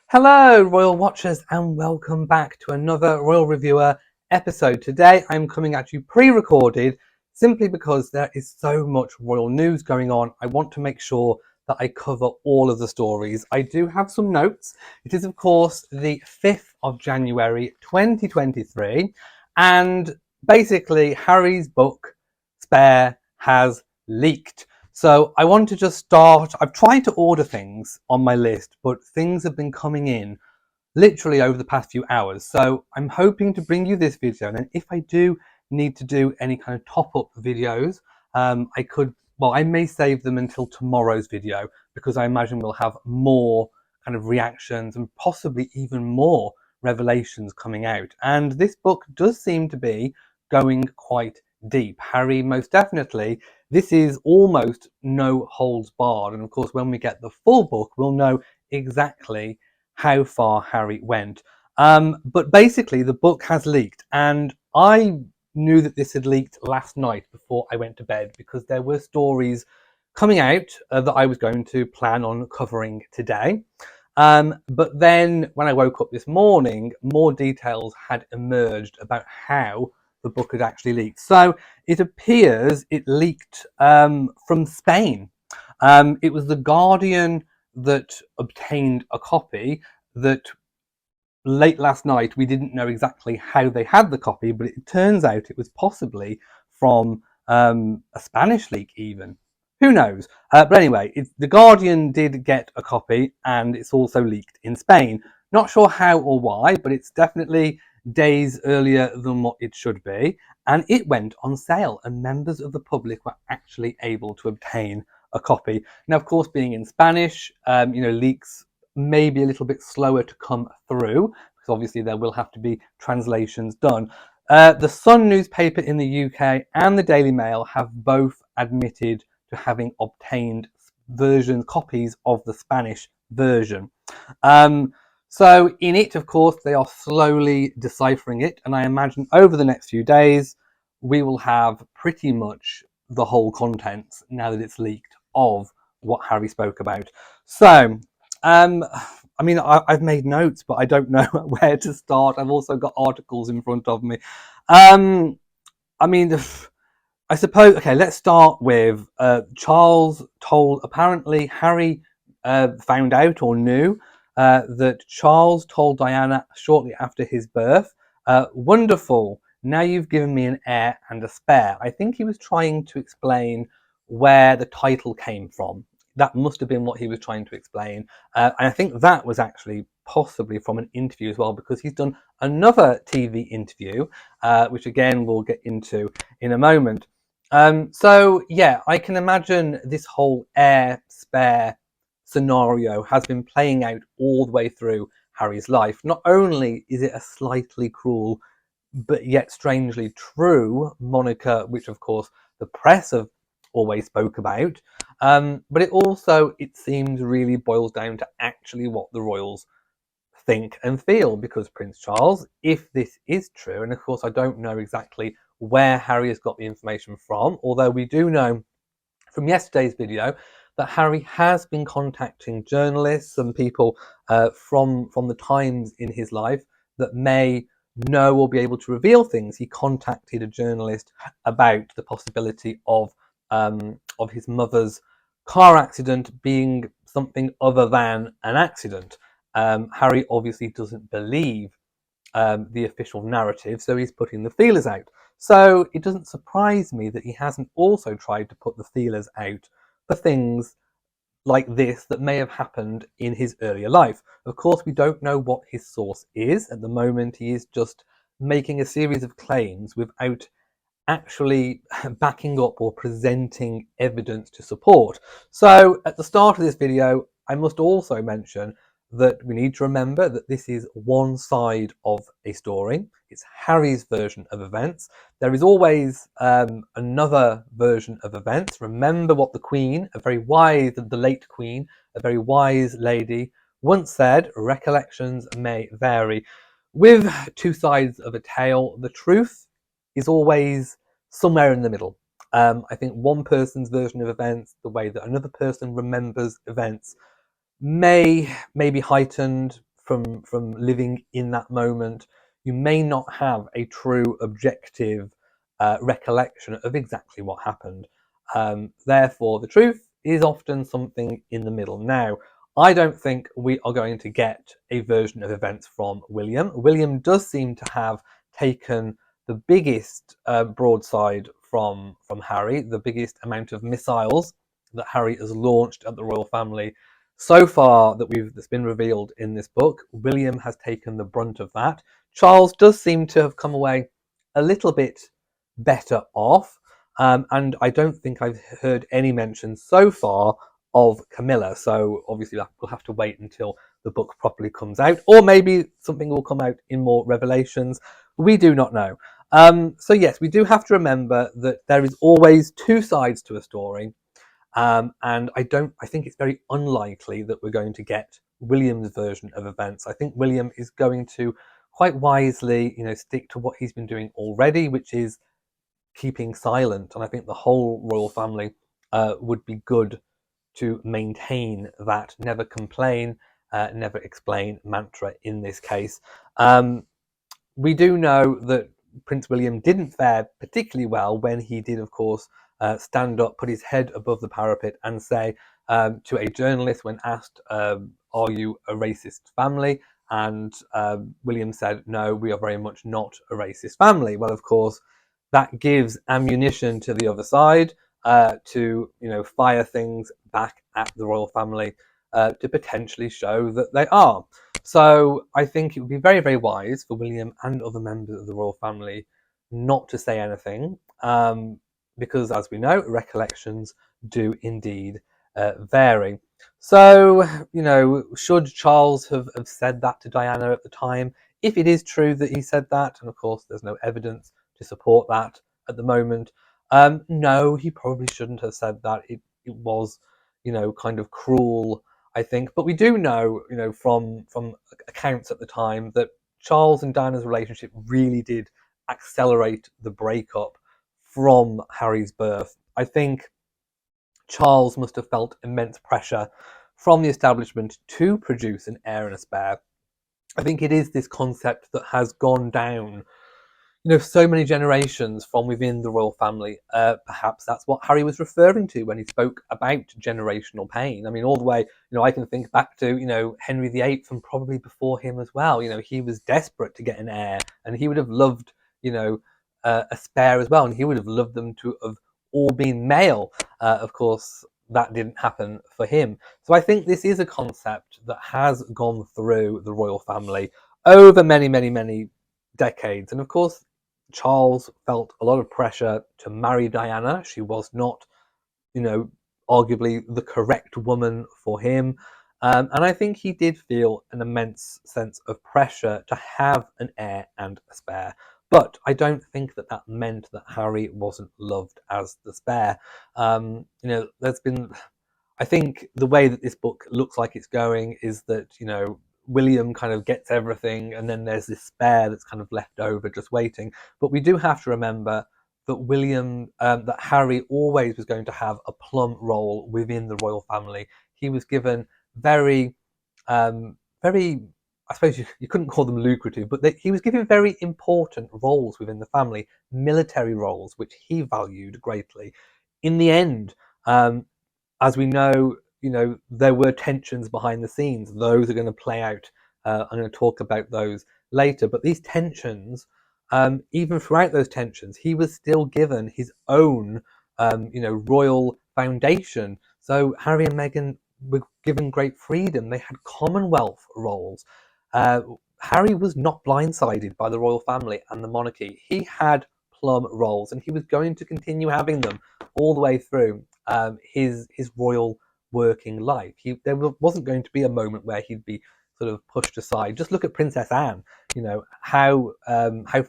Hello, Royal Watchers, and welcome back to another Royal Reviewer episode. Today, I'm coming at you pre-recorded simply because there is so much royal news going on. I want to make sure that I cover all of the stories. I do have some notes. It is, of course, the 5th of January 2023, and basically, Harry's book, Spare, has leaked. So I want to just start. I've tried to order things on my list, but things have been coming in literally over the past few hours. So I'm hoping to bring you this video. And then if I do need to do any kind of top-up videos, I may save them until tomorrow's video because I imagine we'll have more kind of reactions and possibly even more revelations coming out. And this book does seem to be going quite deep. Harry, most definitely, this is almost no holds barred. And of course, when we get the full book, we'll know exactly how far Harry went. But basically, the book has leaked, and I knew that this had leaked last night before I went to bed because there were stories coming out that I was going to plan on covering today. But then when I woke up this morning, more details had emerged about how the book had actually leaked. So it appears it leaked from Spain. It was The Guardian that obtained a copy that late last night. We didn't know exactly how they had the copy, but it turns out it was possibly from a Spanish leak even. Who knows? But anyway, The Guardian did get a copy, and it's also leaked in Spain. Not sure how or why, but it's definitely days earlier than what it should be. And it went on sale, and members of the public were actually able to obtain a copy. Now, of course, being in Spanish, leaks may be a little bit slower to come through because obviously there will have to be translations done. The Sun newspaper in the UK and the Daily Mail have both admitted to having obtained copies of the Spanish version. So in it, of course, they are slowly deciphering it, and I imagine over the next few days we will have pretty much the whole contents, now that it's leaked, of what Harry spoke about. So I've made notes, but I don't know where to start. I've also got articles in front of me. I suppose, okay, let's start with Charles told, apparently Harry found out or knew that Charles told Diana shortly after his birth, wonderful, now you've given me an heir and a spare. I think he was trying to explain where the title came from. That must have been what he was trying to explain. And I think that was actually possibly from an interview as well, because he's done another TV interview, which again we'll get into in a moment. So yeah, I can imagine this whole heir spare scenario has been playing out all the way through Harry's life. Not only is it a slightly cruel but yet strangely true moniker, which of course the press have always spoke about, but it seems really boils down to actually what the royals think and feel, because Prince Charles, if this is true, and of course I don't know exactly where Harry has got the information from, although we do know from yesterday's video that Harry has been contacting journalists and people from the times in his life that may know or be able to reveal things. He contacted a journalist about the possibility of his mother's car accident being something other than an accident. Harry obviously doesn't believe the official narrative, so he's putting the feelers out. So it doesn't surprise me that he hasn't also tried to put the feelers out for things like this that may have happened in his earlier life. Of course, we don't know what his source is. At the moment, he is just making a series of claims without actually backing up or presenting evidence to support. So at the start of this video, I must also mention that we need to remember that this is one side of a story. It's Harry's version of events. There is always another version of events. Remember what the Queen, the late Queen, a very wise lady, once said: recollections may vary. With two sides of a tale, the truth is always somewhere in the middle. I think one person's version of events, the way that another person remembers events, may be heightened from living in that moment, you may not have a true objective recollection of exactly what happened. Therefore, the truth is often something in the middle. Now, I don't think we are going to get a version of events from William. William does seem to have taken the biggest broadside from Harry, the biggest amount of missiles that Harry has launched at the royal family so far that's been revealed in this book. William has taken the brunt of that. Charles does seem to have come away a little bit better off, and I don't think I've heard any mention so far of Camilla. So obviously we'll have to wait until the book properly comes out, or maybe something will come out in more revelations. We do not know. So yes, we do have to remember that there is always two sides to a story. And I think it's very unlikely that we're going to get William's version of events. I think William is going to quite wisely, stick to what he's been doing already, which is keeping silent. And I think the whole royal family would be good to maintain that never complain, never explain mantra in this case. We do know that Prince William didn't fare particularly well when he did, of course, stand up, put his head above the parapet and say to a journalist when asked, are you a racist family? And William said, no, we are very much not a racist family. Well, of course, that gives ammunition to the other side to fire things back at the royal family to potentially show that they are. So I think it would be very, very wise for William and other members of the royal family not to say anything, because as we know, recollections do indeed vary. So, should Charles have said that to Diana at the time? If it is true that he said that, and of course there's no evidence to support that at the moment, no, he probably shouldn't have said that. It was, kind of cruel, I think. But we do know, from accounts at the time that Charles and Diana's relationship really did accelerate the breakup from Harry's birth. I think Charles must have felt immense pressure from the establishment to produce an heir and a spare. I think it is this concept that has gone down so many generations from within the royal family. Perhaps that's what Harry was referring to when he spoke about generational pain. I mean, all the way, I can think back to, Henry VIII and probably before him as well. He was desperate to get an heir and he would have loved, a spare as well. And he would have loved them to have all been male. Of course, that didn't happen for him. So I think this is a concept that has gone through the royal family over many, many, many decades. And of course, Charles felt a lot of pressure to marry Diana. She was not, arguably the correct woman for him. And I think he did feel an immense sense of pressure to have an heir and a spare. But I don't think that meant that Harry wasn't loved as the spare. There's been, I think the way that this book looks like it's going is that, William kind of gets everything and then there's this spare that's kind of left over just waiting. But we do have to remember that that Harry always was going to have a plum role within the royal family. He was given very, very, I suppose you couldn't call them lucrative, but he was given very important roles within the family, military roles, which he valued greatly. In the end, as we know, there were tensions behind the scenes. Those are going to play out. I'm going to talk about those later. But these tensions, even throughout those tensions, he was still given his own, royal foundation. So Harry and Meghan were given great freedom. They had Commonwealth roles. Harry was not blindsided by the royal family and the monarchy. He had plum roles, and he was going to continue having them all the way through his royal working life. There wasn't going to be a moment where he'd be sort of pushed aside. Just look at Princess Anne. How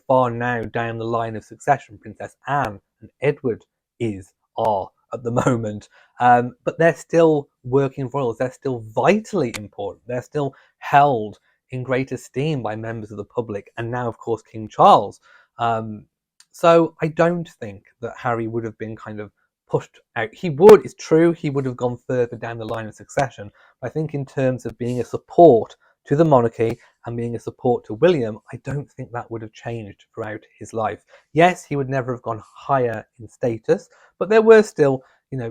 far now down the line of succession Princess Anne and Edward are at the moment. But they're still working royals. They're still vitally important. They're still held in great esteem by members of the public, and now, of course, King Charles. So I don't think that Harry would have been kind of pushed out. It's true, he would have gone further down the line of succession. But I think in terms of being a support to the monarchy and being a support to William, I don't think that would have changed throughout his life. Yes, he would never have gone higher in status, but there were still,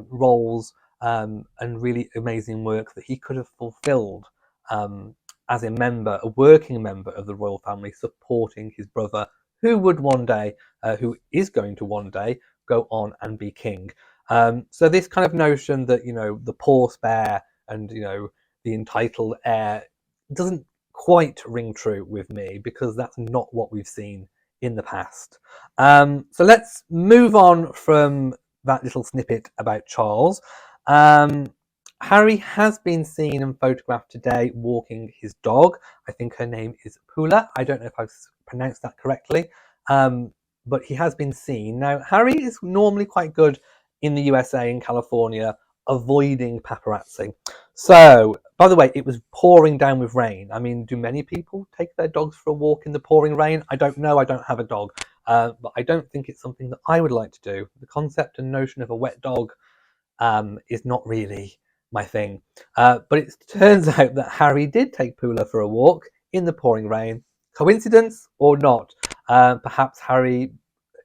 roles and really amazing work that he could have fulfilled as a member, a working member of the royal family, supporting his brother, who would one day, who is going to one day, go on and be king. So this kind of notion that, the poor spare and, the entitled heir doesn't quite ring true with me, because that's not what we've seen in the past. So let's move on from that little snippet about Charles. Harry has been seen and photographed today walking his dog. I think her name is Pula. I don't know if I've pronounced that correctly, but he has been seen. Now, Harry is normally quite good in the USA and California avoiding paparazzi. So, by the way, it was pouring down with rain. I mean, do many people take their dogs for a walk in the pouring rain? I don't know. I don't have a dog. But I don't think it's something that I would like to do. The concept and notion of a wet dog is not really my thing. But it turns out that Harry did take Pula for a walk in the pouring rain. Coincidence or not? Perhaps Harry,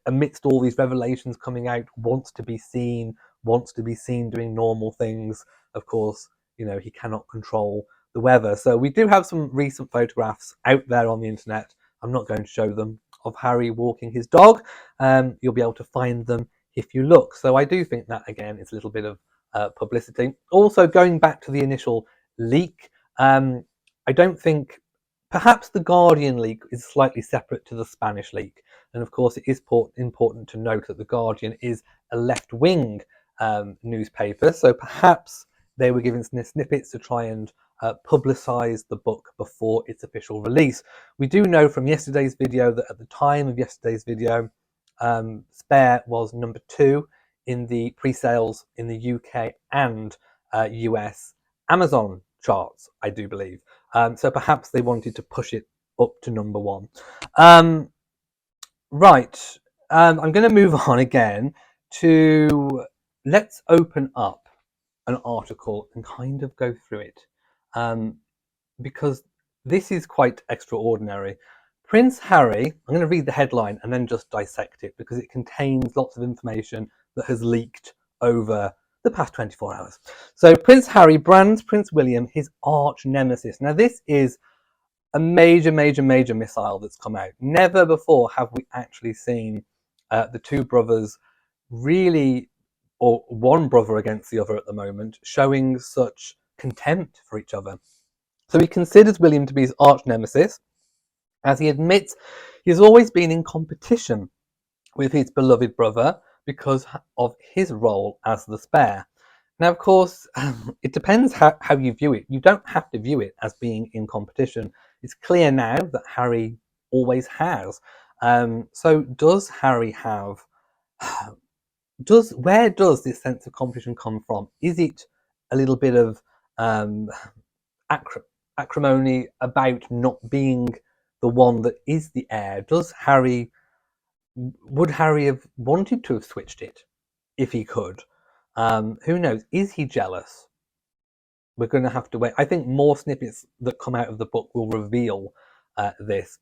amidst all these revelations coming out, wants to be seen doing normal things. Of course, he cannot control the weather. So we do have some recent photographs out there on the internet. I'm not going to show them, of Harry walking his dog. You'll be able to find them if you look. So I do think that, again, it's a little bit of publicity. Also, going back to the initial leak, I don't think, perhaps the Guardian leak is slightly separate to the Spanish leak. And of course, it is important to note that the Guardian is a left-wing newspaper. So perhaps they were given snippets to try and publicise the book before its official release. We do know from yesterday's video that at the time of yesterday's video, Spare was number 2 in the pre-sales in the UK and US Amazon charts, I do believe. So perhaps they wanted to push it up to number 1. Right, I'm going to move on again to, let's open up an article and kind of go through it, because this is quite extraordinary. Prince Harry, I'm going to read the headline and then just dissect it, because it contains lots of information that has leaked over the past 24 hours. So Prince Harry brands Prince William his arch-nemesis. Now this is a major missile that's come out. Never before have we actually seen the two brothers really, or one brother against the other at the moment, showing such contempt for each other. So he considers William to be his arch-nemesis, as he admits he's always been in competition with his beloved brother because of his role as the spare. Now, of course, it depends how you view it. You don't have to view it as being in competition. It's clear now that Harry always has. So does Harry have... where does this sense of competition come from? Is it a little bit of acrimony about not being the one that is the heir? Would Harry have wanted to have switched it if he could? Who knows? Is he jealous? We're going to have to wait. I think more snippets that come out of the book will reveal this.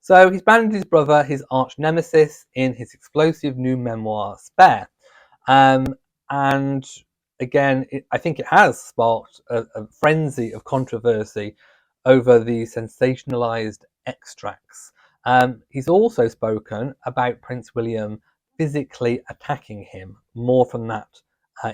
So he's branded his brother his arch-nemesis in his explosive new memoir, Spare. And again, I think it has sparked a frenzy of controversy over the sensationalized extracts. He's also spoken about Prince William physically attacking him. More from that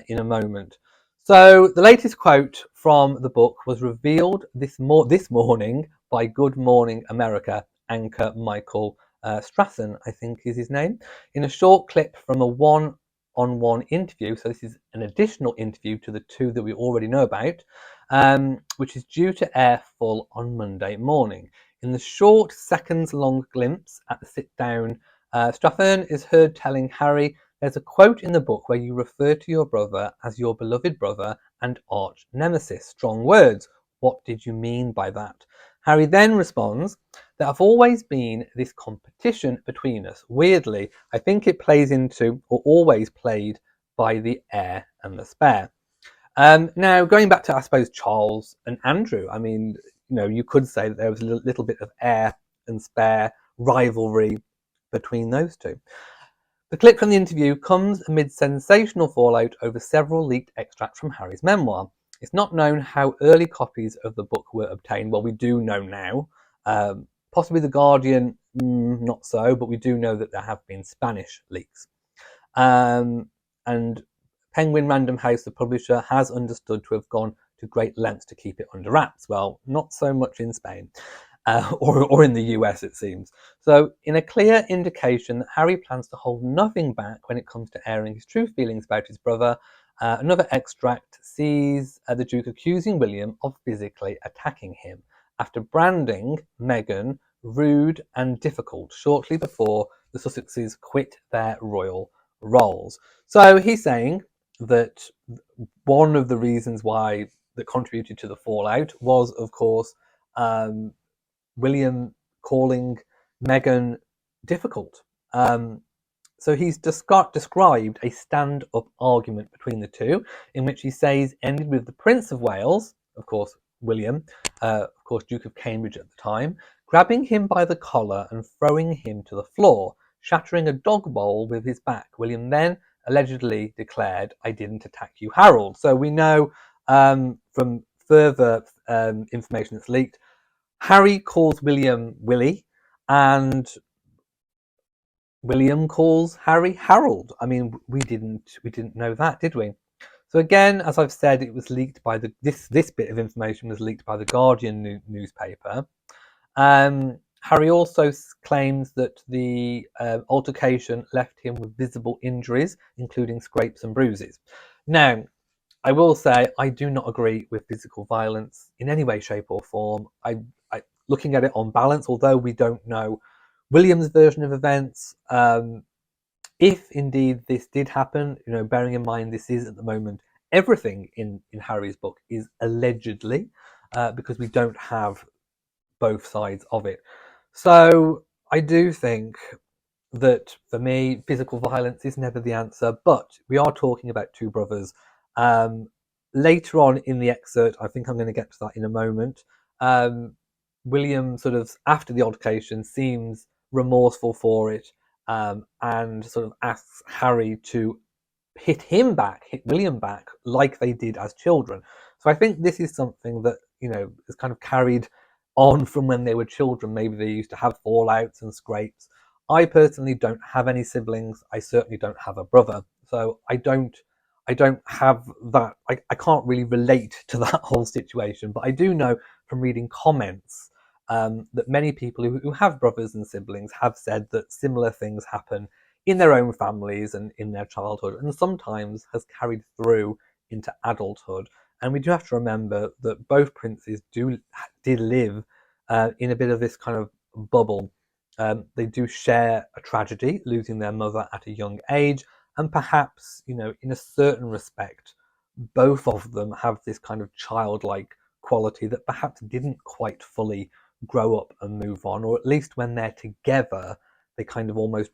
in a moment. So the latest quote from the book was revealed this morning by Good Morning America anchor Michael Strassen, I think is his name, in a short clip from a one-on-one interview. So this is an additional interview to the 2 that we already know about, which is due to air full on Monday morning. In the short seconds-long glimpse at the sit-down, Straffen is heard telling Harry, "There's a quote in the book where you refer to your brother as your beloved brother and arch-nemesis. Strong words. What did you mean by that?" Harry then responds, "There have always been this competition between us. Weirdly, I think it plays into, or always played, by the heir and the spare." Now, going back to, I suppose, Charles and Andrew, I mean, you could say that there was a little bit of air and spare rivalry between those two. The clip from the interview comes amid sensational fallout over several leaked extracts from Harry's memoir. It's not known how early copies of the book were obtained. Well, we do know now. Possibly The Guardian, not so, but we do know that there have been Spanish leaks. And Penguin Random House, the publisher, has understood to have gone to great lengths to keep it under wraps. Well, not so much in Spain. Or in the US, it seems. So, in a clear indication that Harry plans to hold nothing back when it comes to airing his true feelings about his brother, another extract sees the Duke accusing William of physically attacking him after branding Meghan rude and difficult shortly before the Sussexes quit their royal roles. So he's saying that one of the reasons why that contributed to the fallout was, of course, William calling Meghan difficult. So he's described a stand-up argument between the two, in which he says ended with the Prince of Wales, of course William, of course Duke of Cambridge at the time, grabbing him by the collar and throwing him to the floor, shattering a dog bowl with his back. William then allegedly declared, "I didn't attack you, Harold." So we know from further information that's leaked, Harry calls William Willie, and William calls Harry Harold. I mean, we didn't know that, did we? So again, as I've said, it was leaked by this bit of information was leaked by the Guardian newspaper. Harry also claims that the altercation left him with visible injuries, including scrapes and bruises. Now, I will say I do not agree with physical violence in any way, shape, or form. Looking at it on balance, although we don't know William's version of events, if indeed this did happen, bearing in mind this is at the moment everything in Harry's book is allegedly, because we don't have both sides of it. So I do think that for me, physical violence is never the answer, but we are talking about two brothers. Later on in the excerpt, I think I'm going to get to that in a moment. William, sort of after the altercation, seems remorseful for it, and sort of asks Harry to hit William back, like they did as children. So I think this is something that is kind of carried on from when they were children. Maybe they used to have fallouts and scrapes. I personally don't have any siblings. I certainly don't have a brother, so I don't have that. I can't really relate to that whole situation, but I do know from reading comments that many people who have brothers and siblings have said that similar things happen in their own families and in their childhood, and sometimes has carried through into adulthood. And we do have to remember that both princes did live in a bit of this kind of bubble. They do share a tragedy, losing their mother at a young age, and perhaps, in a certain respect, both of them have this kind of childlike quality that perhaps didn't quite fully grow up and move on, or at least when they're together, they kind of almost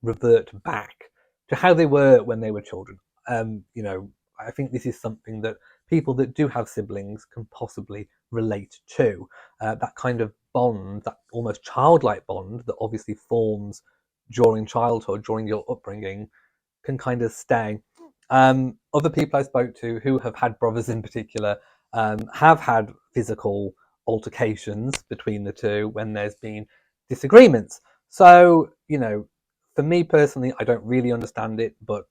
revert back to how they were when they were children. I think this is something that people that do have siblings can possibly relate to. That kind of bond, that almost childlike bond that obviously forms during childhood, during your upbringing, can kind of stay. Other people I spoke to who have had brothers in particular have had physical altercations between the two when there's been disagreements. So, for me personally, I don't really understand it, but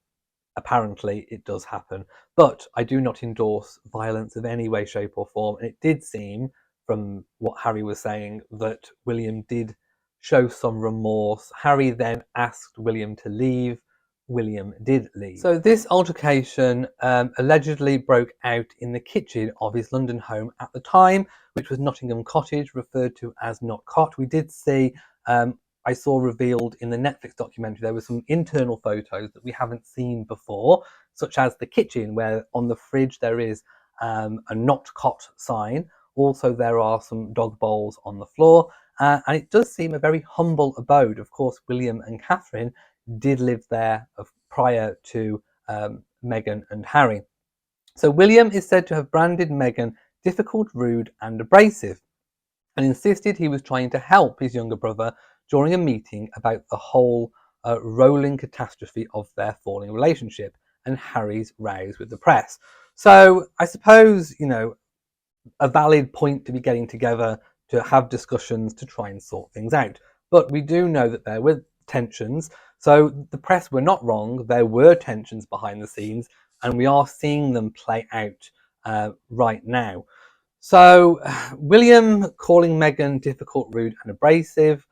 apparently it does happen. But I do not endorse violence of any way, shape, or form. And it did seem, from what Harry was saying, that William did show some remorse. Harry then asked William to leave. William did leave. So this altercation allegedly broke out in the kitchen of his London home at the time, which was Nottingham Cottage, referred to as Not Cot. We did see, I saw revealed in the Netflix documentary, there were some internal photos that we haven't seen before, such as the kitchen, where on the fridge there is a Not Cot sign. Also, there are some dog bowls on the floor, and it does seem a very humble abode. Of course, William and Catherine did live there prior to Meghan and Harry. So William is said to have branded Meghan difficult, rude, and abrasive. and insisted he was trying to help his younger brother during a meeting about the whole rolling catastrophe of their falling relationship and Harry's rows with the press. So I suppose, a valid point to be getting together to have discussions to try and sort things out. But we do know that there were tensions. So the press were not wrong. There were tensions behind the scenes, and we are seeing them play out right now. So William calling Meghan difficult, rude, and abrasive.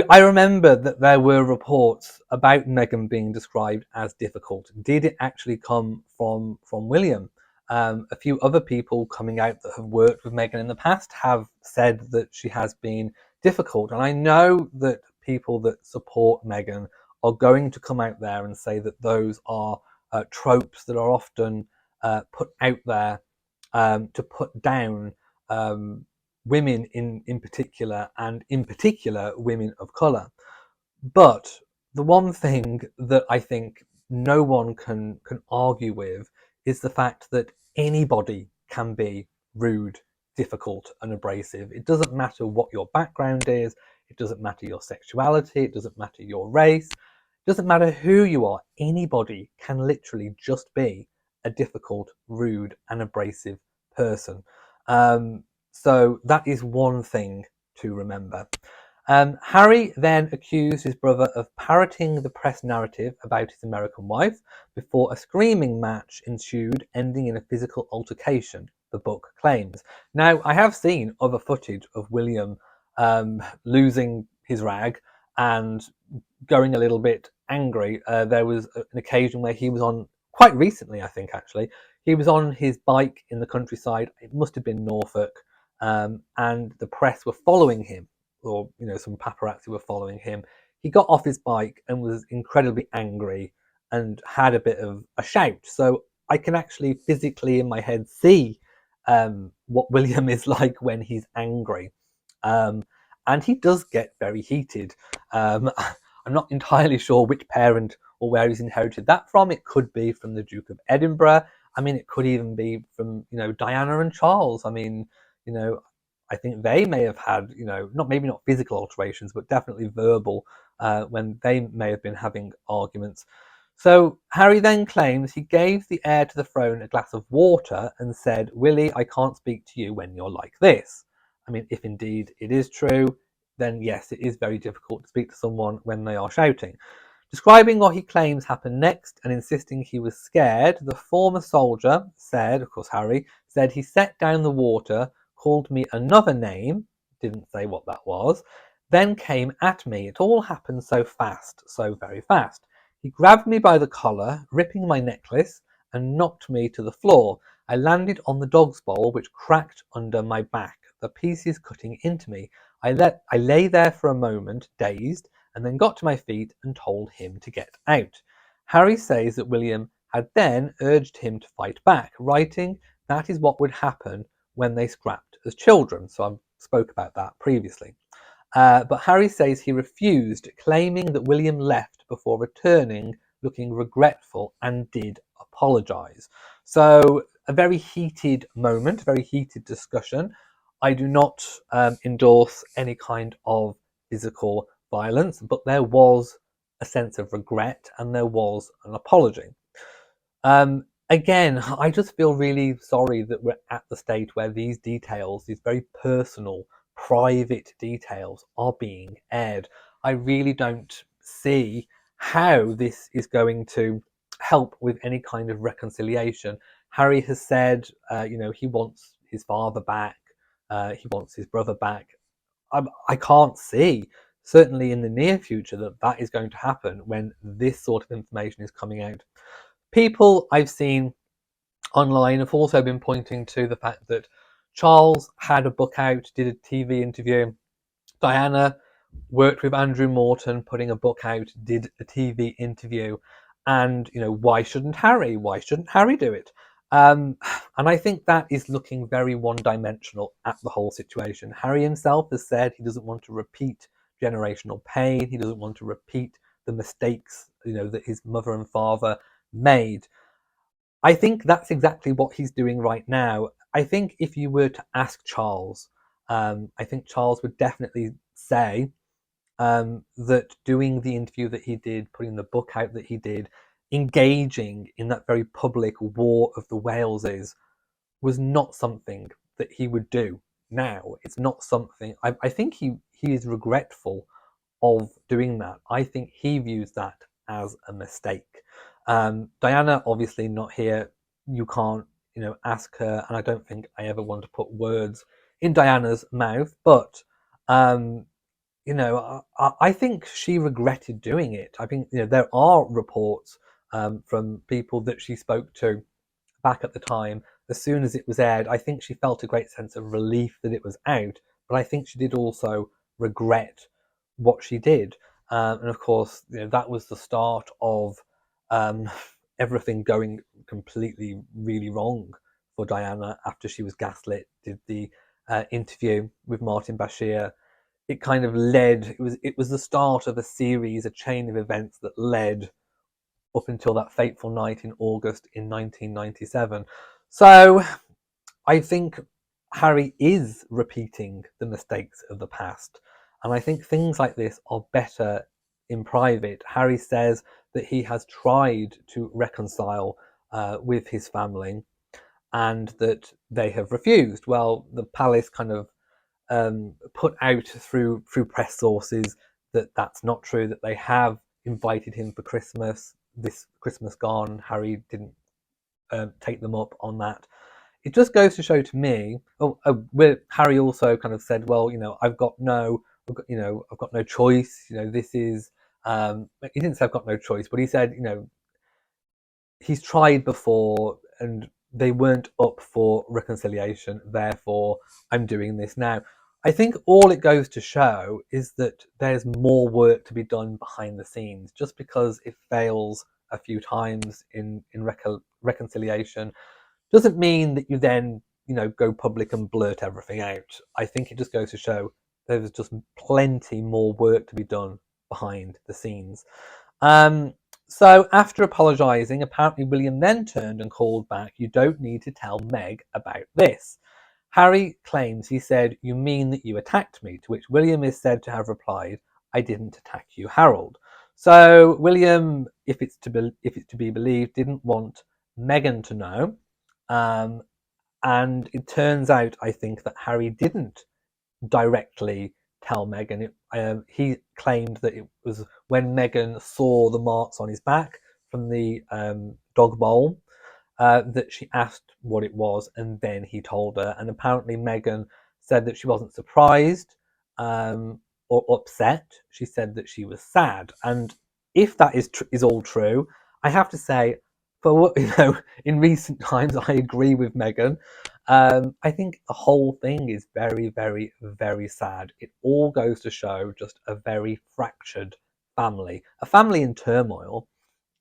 I remember that there were reports about Meghan being described as difficult. Did it actually come from William? A few other people coming out that have worked with Meghan in the past have said that she has been difficult, and I know that people that support Meghan are going to come out there and say that those are tropes that are often put out there to put down um, women in particular, and in particular women of colour. But the one thing that I think no one can argue with is the fact that anybody can be rude, difficult, and abrasive. It doesn't matter what your background is, it doesn't matter your sexuality, it doesn't matter your race, it doesn't matter who you are. Anybody can literally just be a difficult, rude, and abrasive person. Um, so that is one thing to remember. Harry then accused his brother of parroting the press narrative about his American wife before a screaming match ensued, ending in a physical altercation, the book claims. Now, I have seen other footage of William losing his rag and going a little bit angry. There was an occasion where he was on, quite recently, I think actually, he was on his bike in the countryside. It must have been Norfolk, and the press were following him, or some paparazzi were following him. He got off his bike and was incredibly angry and had a bit of a shout. So I can actually physically in my head see what William is like when he's angry. Um, and he does get very heated. I'm not entirely sure which parent or where he's inherited that from. It could be from the Duke of Edinburgh. I mean, it could even be from Diana and Charles. I mean, you know, I think they may have had not physical alterations, but definitely verbal when they may have been having arguments. So Harry then claims he gave the heir to the throne a glass of water and said, "Willie, I can't speak to you when you're like this." I mean, if indeed it is true, then yes, it is very difficult to speak to someone when they are shouting. Describing what he claims happened next and insisting he was scared, the former soldier said, of course Harry, said he set down the water, called me another name, didn't say what that was, then came at me. It all happened so fast, so very fast. He grabbed me by the collar, ripping my necklace, and knocked me to the floor. I landed on the dog's bowl, which cracked under my back, the pieces cutting into me. I lay there for a moment, dazed, and then got to my feet and told him to get out. Harry says that William had then urged him to fight back, writing, "That is what would happen when they scrapped as children." So I spoke about that previously. But Harry says he refused, claiming that William left before returning, looking regretful, and did apologise. So a very heated moment, very heated discussion. I do not endorse any kind of physical violence, but there was a sense of regret and there was an apology. Again, I just feel really sorry that we're at the stage where these details, these very personal, private details, are being aired. I really don't see how this is going to help with any kind of reconciliation. Harry has said, he wants his father back, he wants his brother back. I can't see, certainly in the near future, that that is going to happen when this sort of information is coming out. People I've seen online have also been pointing to the fact that Charles had a book out, did a TV interview. Diana worked with Andrew Morton, putting a book out, did a TV interview. And, why shouldn't Harry? Why shouldn't Harry do it? And I think that is looking very one-dimensional at the whole situation. Harry himself has said he doesn't want to repeat generational pain. He doesn't want to repeat the mistakes, that his mother and father made. I think that's exactly what he's doing right now. I think if you were to ask Charles, I think Charles would definitely say that doing the interview that he did, putting the book out that he did, engaging in that very public war of the Waleses was not something that he would do now. It's not something. I think he is regretful of doing that. I think he views that as a mistake. Diana, obviously not here. You can't, ask her, and I don't think I ever want to put words in Diana's mouth. But um, I think she regretted doing it. I think there are reports from people that she spoke to back at the time. As soon as it was aired, I think she felt a great sense of relief that it was out, but I think she did also regret what she did. And of course, that was the start of um, everything going completely really wrong for Diana after she was gaslit. Did the interview with Martin Bashir. It kind of led. It was the start of a series, a chain of events that led up until that fateful night in August in 1997. So I think Harry is repeating the mistakes of the past. And I think things like this are better in private. Harry says that he has tried to reconcile with his family and that they have refused. Well, the palace kind of put out through press sources that that's not true, that they have invited him for Christmas. This Christmas gone, Harry didn't take them up on that. It just goes to show to me. Where Harry also kind of said, "Well, I've got no choice. This is." He didn't say I've got no choice, but he said, he's tried before and they weren't up for reconciliation. Therefore, I'm doing this now. I think all it goes to show is that there's more work to be done behind the scenes. Just because it fails a few times in reconciliation doesn't mean that you then go public and blurt everything out. I think it just goes to show there's just plenty more work to be done behind the scenes. Um, so after apologising, apparently William then turned and called back, "You don't need to tell Meg about this." Harry claims he said, "You mean that you attacked me?" To which William is said to have replied, "I didn't attack you, Harold." So William, if it's to be believed, didn't want Meghan to know. Um, and it turns out, I think, that Harry didn't directly tell Meghan. He claimed that it was when Meghan saw the marks on his back from the dog bowl that she asked what it was, and then he told her. And apparently, Meghan said that she wasn't surprised or upset. She said that she was sad. And if that is all true, I have to say, for what in recent times, I agree with Meghan. I think the whole thing is very, very, very sad. It all goes to show just a very fractured family, a family in turmoil.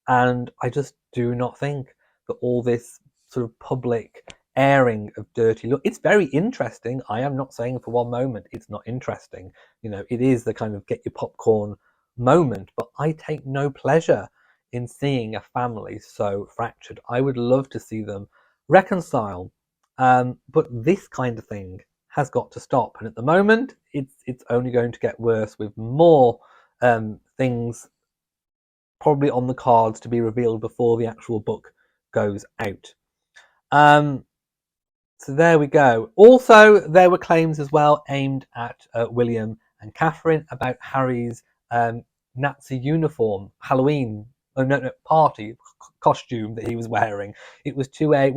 And I just do not think that all this sort of public airing of dirty look, it's very interesting. I am not saying for one moment it's not interesting. It is the kind of get your popcorn moment, but I take no pleasure in seeing a family so fractured. I would love to see them reconcile. But this kind of thing has got to stop. And at the moment, it's only going to get worse with more things probably on the cards to be revealed before the actual book goes out. So there we go. Also, there were claims as well aimed at William and Catherine about Harry's Nazi uniform, Halloween, party costume that he was wearing. It was to a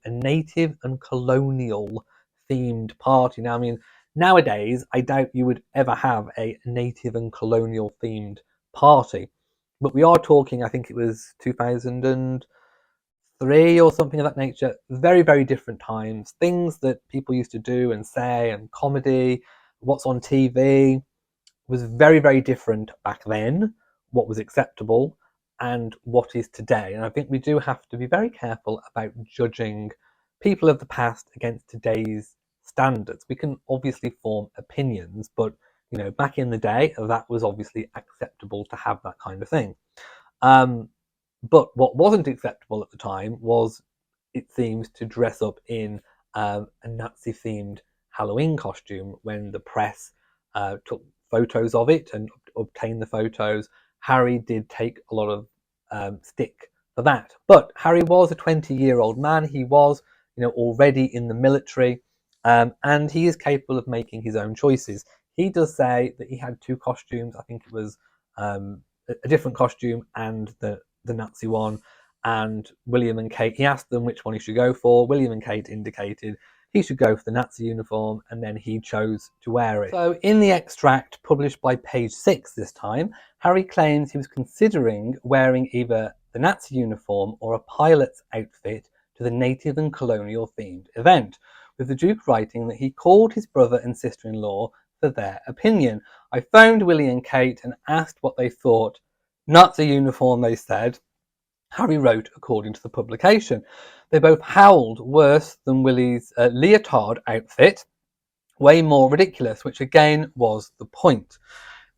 native and colonial themed party. Now, I mean, nowadays, I doubt you would ever have a native and colonial themed party. But we are talking, I think it was 2003 or something of that nature. Very, very different times. Things that people used to do and say, and comedy, what's on TV was very, very different back then, what was acceptable and what is today. And I think we do have to be very careful about judging people of the past against today's standards. We can obviously form opinions, but back in the day, that was obviously acceptable to have that kind of thing. But what wasn't acceptable at the time was, it seems, to dress up in a Nazi-themed Halloween costume when the press took photos of it and obtained the photos. Harry did take a lot of stick for that. But Harry was a 20-year-old man. He was, already in the military, and he is capable of making his own choices. He does say that he had two costumes. I think it was a different costume and the Nazi one. And William and Kate, he asked them which one he should go for. William and Kate indicated he should go for the Nazi uniform, and then he chose to wear it. So in the extract published by Page 6 this time, Harry claims he was considering wearing either the Nazi uniform or a pilot's outfit to the native and colonial themed event, with the Duke writing that he called his brother and sister-in-law for their opinion. I phoned Willie and Kate and asked what they thought. Nazi uniform, they said. Harry wrote, according to the publication. They both howled worse than Willie's leotard outfit, way more ridiculous, which again was the point.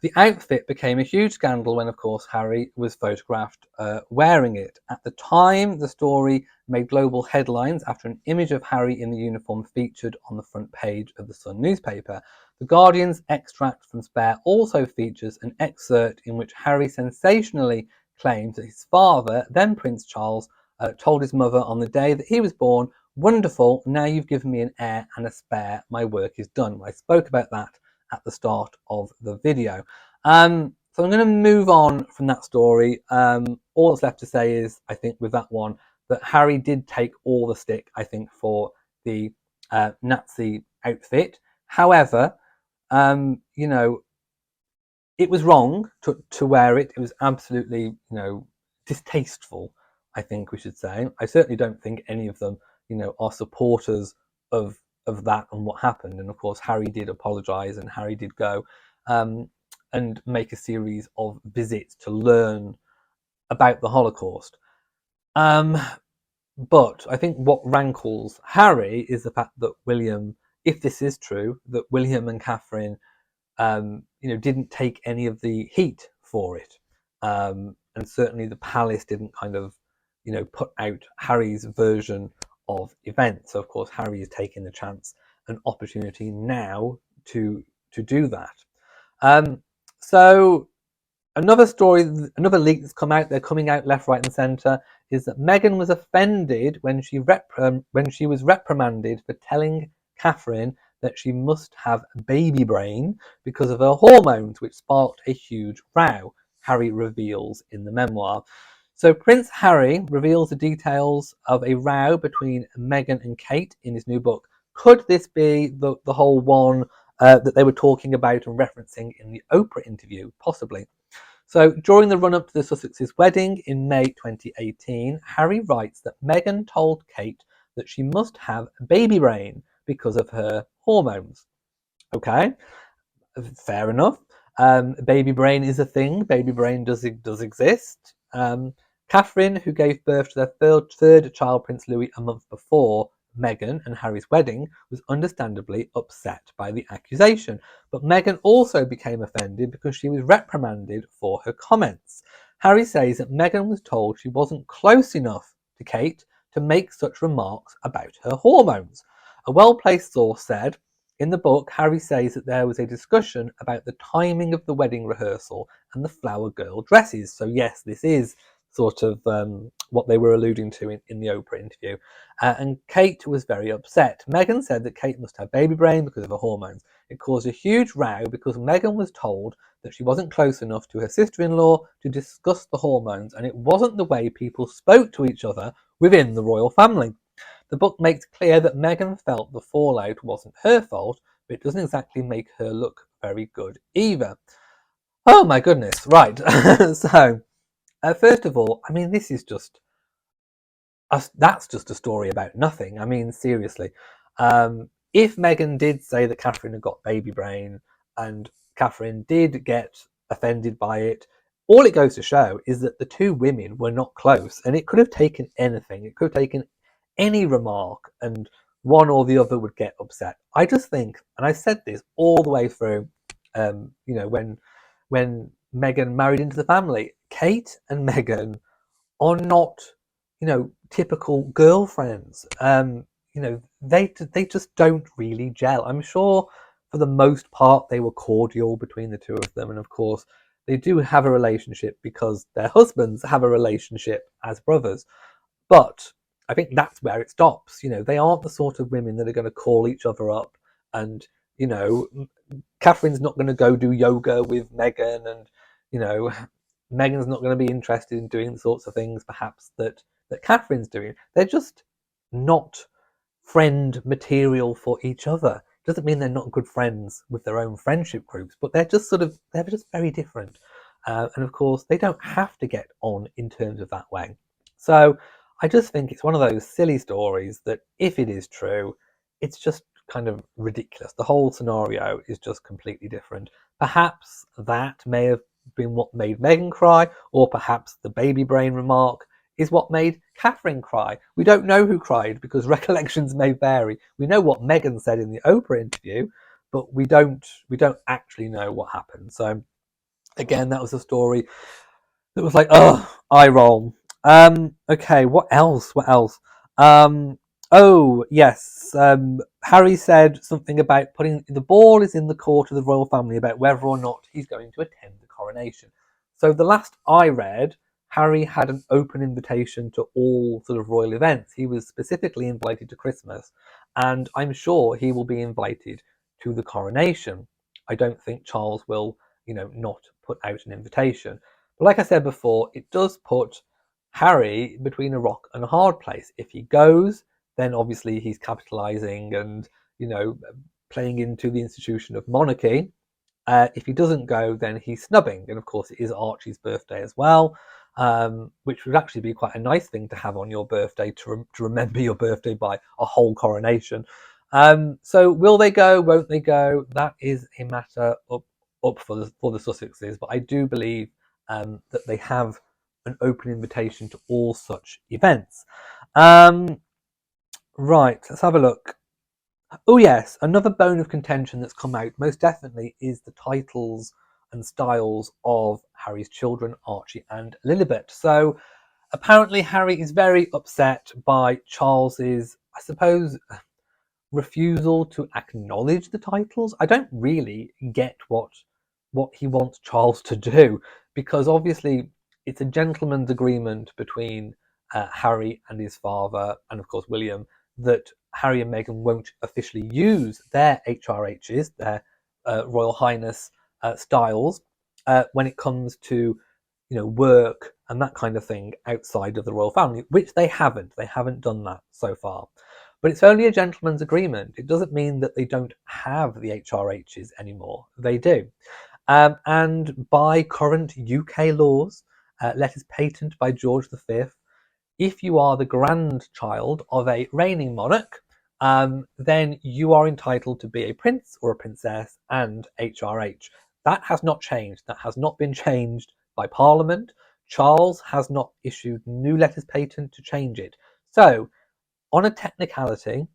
The outfit became a huge scandal when, of course, Harry was photographed wearing it. At the time, the story made global headlines after an image of Harry in the uniform featured on the front page of the Sun newspaper. The Guardian's extract from Spare also features an excerpt in which Harry sensationally claims that his father, then Prince Charles, told his mother on the day that he was born, "Wonderful, now you've given me an heir and a spare, my work is done." I spoke about that at the start of the video. So I'm going to move on from that story. All that's left to say is, I think with that one, that Harry did take all the stick, I think, for the Nazi outfit. However, it was wrong to wear it. It was absolutely, distasteful, I think we should say. I certainly don't think any of them, are supporters of that and what happened. And of course, Harry did apologise, and Harry did go and make a series of visits to learn about the Holocaust. But I think what rankles Harry is the fact that William, if this is true, that William and Catherine didn't take any of the heat for it. And certainly the palace didn't kind of, put out Harry's version of events. So of course, Harry is taking the chance and opportunity now to do that. So another story, another leak that's come out, they're coming out left, right and centre, is that Meghan was offended when she was reprimanded for telling Catherine that she must have baby brain because of her hormones, which sparked a huge row, Harry reveals in the memoir. So Prince Harry reveals the details of a row between Meghan and Kate in his new book. Could this be the whole one that they were talking about and referencing in the Oprah interview? Possibly. So during the run-up to the Sussexes' wedding in May 2018, Harry writes that Meghan told Kate that she must have baby brain because of her hormones. Okay, fair enough. Baby brain is a thing. Baby brain does exist. Catherine, who gave birth to their third child, Prince Louis, a month before Meghan and Harry's wedding, was understandably upset by the accusation. But Meghan also became offended because she was reprimanded for her comments. Harry says that Meghan was told she wasn't close enough to Kate to make such remarks about her hormones. A well-placed source said, in the book, Harry says that there was a discussion about the timing of the wedding rehearsal and the flower girl dresses. So yes, this is sort of what they were alluding to in the Oprah interview. And Kate was very upset. Meghan said that Kate must have baby brain because of her hormones. It caused a huge row because Meghan was told that she wasn't close enough to her sister-in-law to discuss the hormones, and it wasn't the way people spoke to each other within the royal family. The book makes clear that Meghan felt the fallout wasn't her fault, but it doesn't exactly make her look very good either. Oh my goodness, right. So, first of all, I mean, this is just, that's just a story about nothing. I mean, seriously. If Meghan did say that Catherine had got baby brain and Catherine did get offended by it, all it goes to show is that the two women were not close, and it could have taken anything. It could have taken any remark and one or the other would get upset. I just think, and I said this all the way through, when Meghan married into the family, Kate and Meghan are not, typical girlfriends. they just don't really gel. I'm sure for the most part they were cordial between the two of them, and of course they do have a relationship because their husbands have a relationship as brothers. But I think that's where it stops. They aren't the sort of women that are going to call each other up, and Catherine's not going to go do yoga with Meghan, and Meghan's not going to be interested in doing the sorts of things perhaps that Catherine's doing. They're just not friend material for each other. Doesn't mean they're not good friends with their own friendship groups, but they're just very different. And of course, they don't have to get on in terms of that way. So I just think it's one of those silly stories that, if it is true, it's just kind of ridiculous. The whole scenario is just completely different. Perhaps that may have been what made Meghan cry, or perhaps the baby brain remark is what made Catherine cry. We don't know who cried because recollections may vary. We know what Meghan said in the Oprah interview, but we don't actually know what happened. So again, that was a story that was like, oh, eye roll. Okay, what else? Oh yes. Harry said something about putting the ball is in the court of the royal family about whether or not he's going to attend the coronation. So the last I read, Harry had an open invitation to all sort of royal events. He was specifically invited to Christmas, and I'm sure he will be invited to the coronation. I don't think Charles will, not put out an invitation. But like I said before, it does put Harry between a rock and a hard place. If he goes, then obviously he's capitalizing and, playing into the institution of monarchy. If he doesn't go, then he's snubbing. And of course, it is Archie's birthday as well, which would actually be quite a nice thing to have on your birthday, to remember your birthday by a whole coronation. So will they go? Won't they go? That is a matter up for the Sussexes. But I do believe that they have an open invitation to all such events. Right, let's have a look. Oh yes, another bone of contention that's come out most definitely is the titles and styles of Harry's children, Archie and Lilibet. So apparently Harry is very upset by Charles's, I suppose, refusal to acknowledge the titles. I don't really get what he wants Charles to do, because obviously it's a gentleman's agreement between Harry and his father, and of course William, that Harry and Meghan won't officially use their HRHs, their Royal Highness styles, when it comes to work and that kind of thing outside of the royal family, which they haven't. They haven't done that so far. But it's only a gentleman's agreement. It doesn't mean that they don't have the HRHs anymore. They do. And by current UK laws, letters patent by George V, if you are the grandchild of a reigning monarch, then you are entitled to be a prince or a princess and HRH. That has not changed. That has not been changed by Parliament. Charles has not issued new letters patent to change it. So, on a technicality,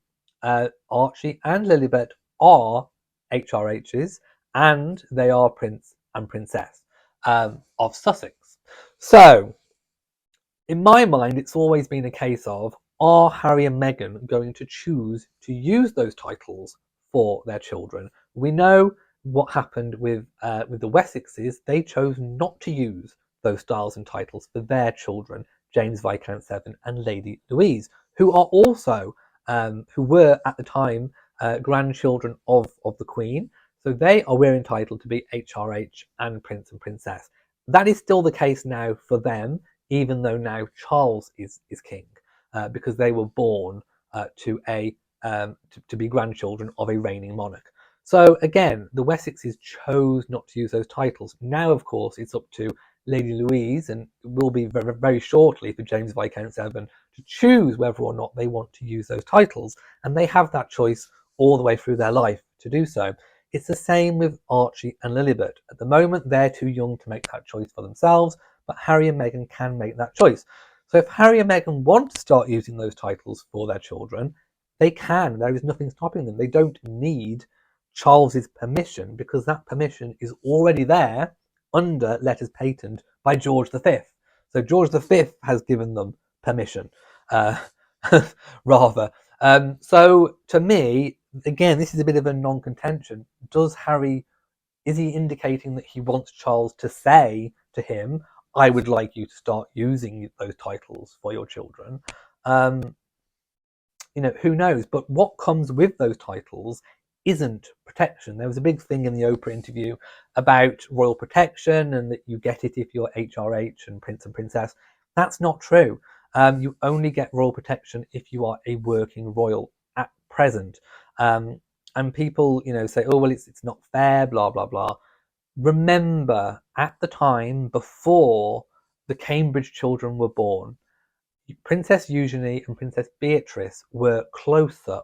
Archie and Lilibet are HRHs, and they are Prince and Princess of Sussex. So, in my mind, it's always been a case of, are Harry and Meghan going to choose to use those titles for their children? We know what happened with the Wessexes. They chose not to use those styles and titles for their children, James Viscount Severn and Lady Louise, who are also who were at the time grandchildren of the Queen. So we're entitled to be HRH and Prince and Princess. That is still the case now for them, even though now Charles is king, because they were born to be grandchildren of a reigning monarch. So again, the Wessexes chose not to use those titles. Now, of course, it's up to Lady Louise, and will be very, very shortly for James Viscount Severn, to choose whether or not they want to use those titles, and they have that choice all the way through their life to do so. It's the same with Archie and Lilibet. At the moment, they're too young to make that choice for themselves, but Harry and Meghan can make that choice. So if Harry and Meghan want to start using those titles for their children, they can. There is nothing stopping them. They don't need Charles's permission, because that permission is already there under letters patent by George V. So George V has given them permission, rather. So to me, again, this is a bit of a non-contention. Is he indicating that he wants Charles to say to him, I would like you to start using those titles for your children? Um, who knows? But what comes with those titles isn't protection. There was a big thing in the Oprah interview about royal protection and that you get it if you're HRH and Prince and Princess. That's not true. You only get royal protection if you are a working royal at present. And people, say, oh, well, it's not fair, blah, blah, blah. Remember, at the time before the Cambridge children were born, Princess Eugenie and Princess Beatrice were closer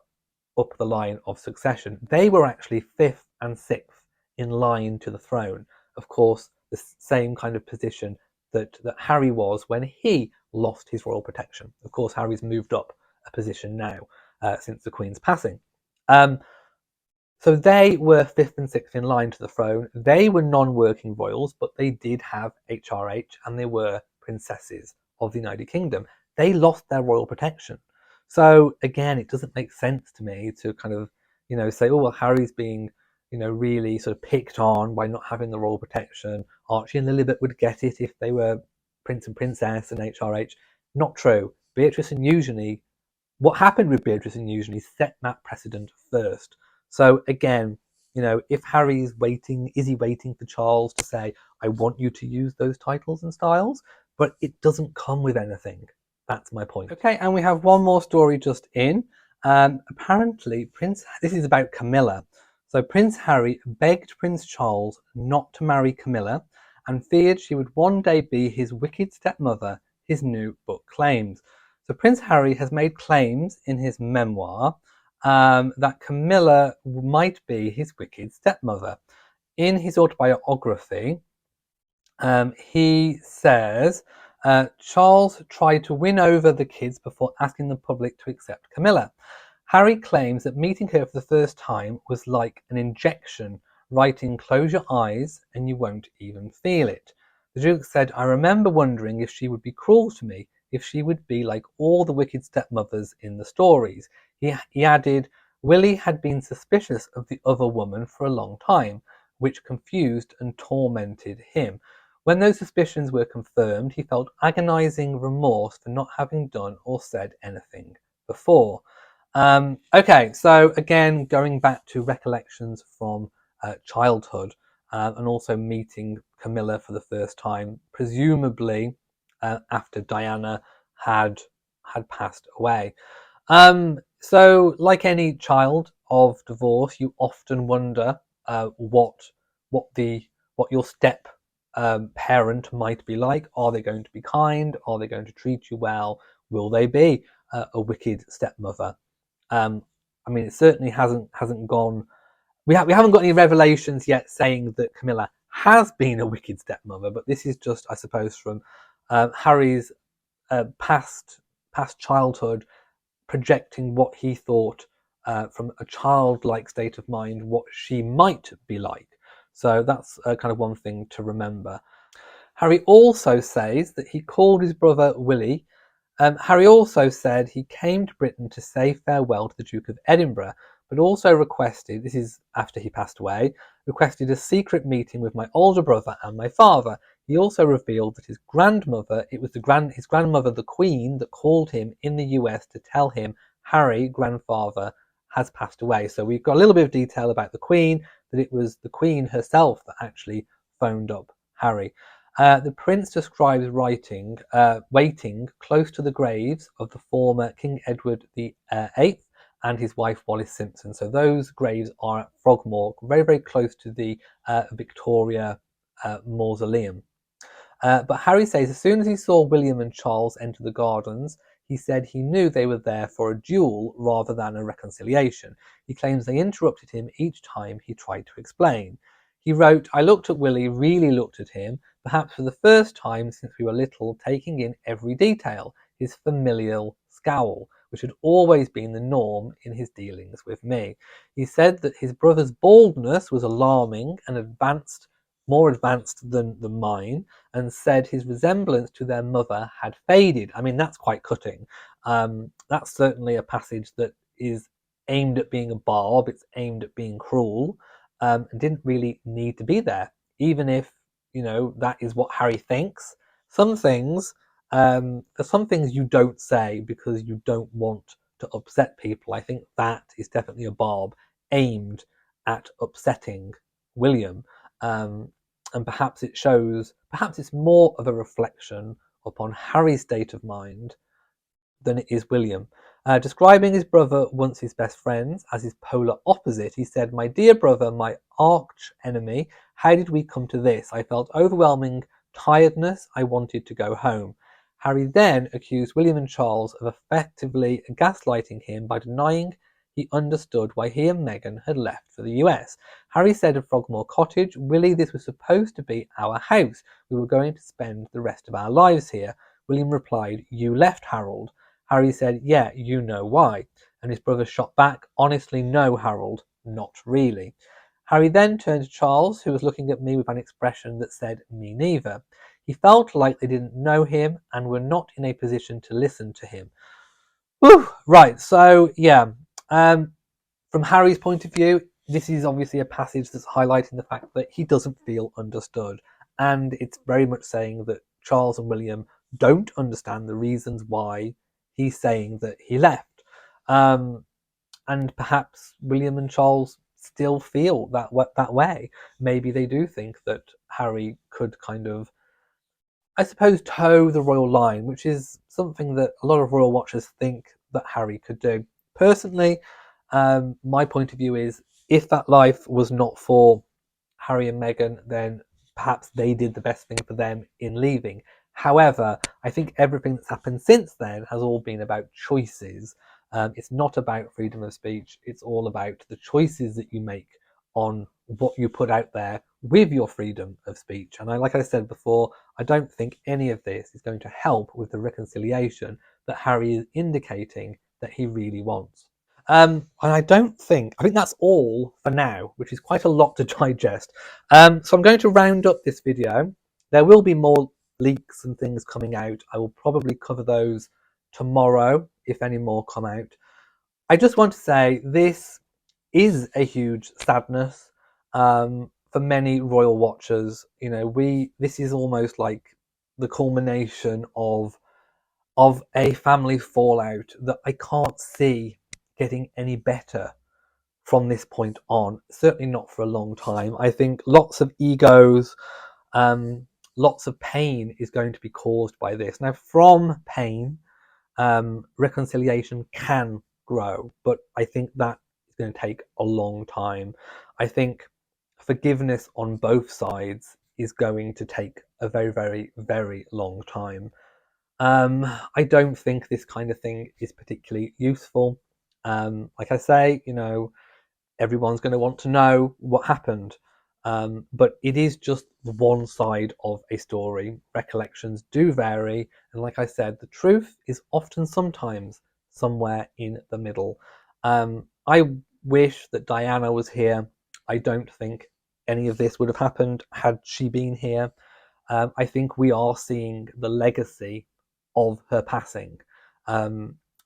up the line of succession. They were actually fifth and sixth in line to the throne. Of course, the same kind of position that Harry was when he lost his royal protection. Of course, Harry's moved up a position now since the Queen's passing. So they were fifth and sixth in line to the throne. They were non-working royals, but they did have HRH and they were princesses of the United Kingdom. They lost their royal protection. So again, it doesn't make sense to me to kind of, say, oh, well, Harry's being, really sort of picked on by not having the royal protection. Archie and Lilibet would get it if they were Prince and Princess and HRH. Not true. Beatrice and Eugenie, what happened with Beatrice and Eugenie set that precedent first. So again, if Harry's waiting, is he waiting for Charles to say, I want you to use those titles and styles? But it doesn't come with anything. That's my point. Okay, and we have one more story just in. Apparently, this is about Camilla. So Prince Harry begged Prince Charles not to marry Camilla and feared she would one day be his wicked stepmother, his new book claims. So Prince Harry has made claims in his memoir that Camilla might be his wicked stepmother. In his autobiography, he says Charles tried to win over the kids before asking the public to accept Camilla. Harry claims that meeting her for the first time was like an injection, writing, close your eyes and you won't even feel it. The Duke said, I remember wondering if she would be cruel to me, if she would be like all the wicked stepmothers in the stories. He added, Willie had been suspicious of the other woman for a long time, which confused and tormented him. When those suspicions were confirmed, he felt agonizing remorse for not having done or said anything before. Okay, so again, going back to recollections from childhood and also meeting Camilla for the first time, presumably after Diana had passed away. So, like any child of divorce, you often wonder what your step parent might be like. Are they going to be kind? Are they going to treat you well? Will they be a wicked stepmother? I mean, it certainly hasn't gone. We haven't got any revelations yet saying that Camilla has been a wicked stepmother, but this is just, I suppose, from Harry's past childhood, projecting what he thought from a childlike state of mind, what she might be like. So that's kind of one thing to remember. Harry also says that he called his brother Willie. Harry also said he came to Britain to say farewell to the Duke of Edinburgh, but also requested, this is after he passed away, requested a secret meeting with my older brother and my father. He also revealed that his grandmother, it was his grandmother, the Queen, that called him in the US to tell him Harry, grandfather, has passed away. So we've got a little bit of detail about the Queen, that it was the Queen herself that actually phoned up Harry. The prince describes waiting close to the graves of the former King Edward VIII and his wife Wallis Simpson. So those graves are at Frogmore, very, very close to the Victoria mausoleum. But Harry says as soon as he saw William and Charles enter the gardens, he said he knew they were there for a duel rather than a reconciliation. He claims they interrupted him each time he tried to explain. He wrote, I looked at Willie, really looked at him, perhaps for the first time since we were little, taking in every detail, his familial scowl, which had always been the norm in his dealings with me. He said that his brother's baldness was alarming and more advanced than mine, and said his resemblance to their mother had faded. I mean, that's quite cutting. That's certainly a passage that is aimed at being a barb, it's aimed at being cruel, and didn't really need to be there, even if, you know, that is what Harry thinks. Some things, there's some things you don't say because you don't want to upset people. I think that is definitely a barb aimed at upsetting William. And perhaps it shows, perhaps it's more of a reflection upon Harry's state of mind than it is William. Describing his brother, once his best friends, as his polar opposite, he said, "My dear brother, my arch enemy, how did we come to this? I felt overwhelming tiredness. I wanted to go home." Harry then accused William and Charles of effectively gaslighting him by denying he understood why he and Meghan had left for the US. Harry said of Frogmore Cottage, "Willie, this was supposed to be our house. We were going to spend the rest of our lives here." William replied, "You left, Harold." Harry said, "Yeah, you know why." And his brother shot back, "Honestly, no, Harold, not really." Harry then turned to Charles, who was looking at me with an expression that said, "Me neither." He felt like they didn't know him and were not in a position to listen to him. Whew, right, so yeah, from Harry's point of view, this is obviously a passage that's highlighting the fact that he doesn't feel understood. And it's very much saying that Charles and William don't understand the reasons why he's saying that he left. And perhaps William and Charles still feel that way. Maybe they do think that Harry could kind of, I suppose, toe the royal line, which is something that a lot of royal watchers think that Harry could do. Personally, my point of view is, if that life was not for Harry and Meghan, then perhaps they did the best thing for them in leaving. However, I think everything that's happened since then has all been about choices. It's not about freedom of speech. It's all about the choices that you make on what you put out there with your freedom of speech. And like I said before, I don't think any of this is going to help with the reconciliation that Harry is indicating that he really wants. And I think that's all for now, which is quite a lot to digest. So I'm going to round up this video. There will be more leaks and things coming out. I will probably cover those tomorrow if any more come out. I just want to say this is a huge sadness for many royal watchers. You know, this is almost like the culmination of a family fallout that I can't see getting any better from this point on. Certainly not for a long time. I think lots of egos, lots of pain is going to be caused by this. Now, from pain, reconciliation can grow, but I think that is going to take a long time. I think forgiveness on both sides is going to take a very, very, very long time. I don't think this kind of thing is particularly useful. Like I say, you know, everyone's going to want to know what happened. But it is just one side of a story. Recollections do vary. And like I said, the truth is often sometimes somewhere in the middle. I wish that Diana was here. I don't think any of this would have happened had she been here. I think we are seeing the legacy of her passing.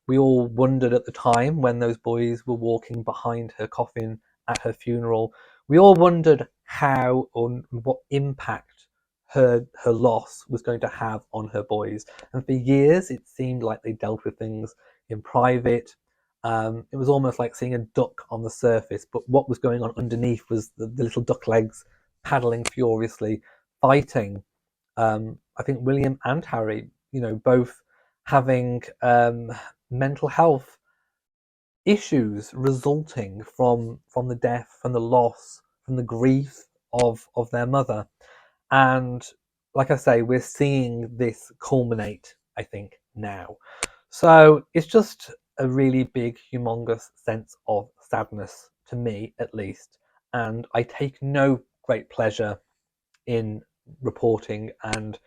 We all wondered at the time when those boys were walking behind her coffin at her funeral. We all wondered how or what impact her loss was going to have on her boys. And for years, it seemed like they dealt with things in private. It was almost like seeing a duck on the surface, but what was going on underneath was the little duck legs paddling furiously, fighting. I think William and Harry, you know, both having mental health issues resulting from the death, from the loss, from the grief of their mother. And like I say, we're seeing this culminate, I think, now. So it's just a really big, humongous sense of sadness to me, at least. And I take no great pleasure in reporting and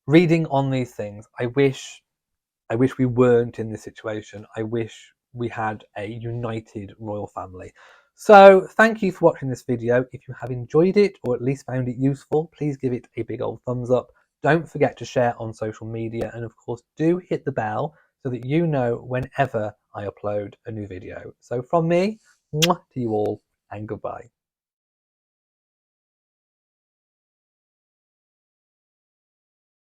reading on these things. I wish we weren't in this situation. I wish we had a united royal family. So thank you for watching this video. If you have enjoyed it or at least found it useful, please give it a big old thumbs up. Don't forget to share on social media, and of course do hit the bell so that you know whenever I upload a new video. So from me, mwah, to you all, and goodbye.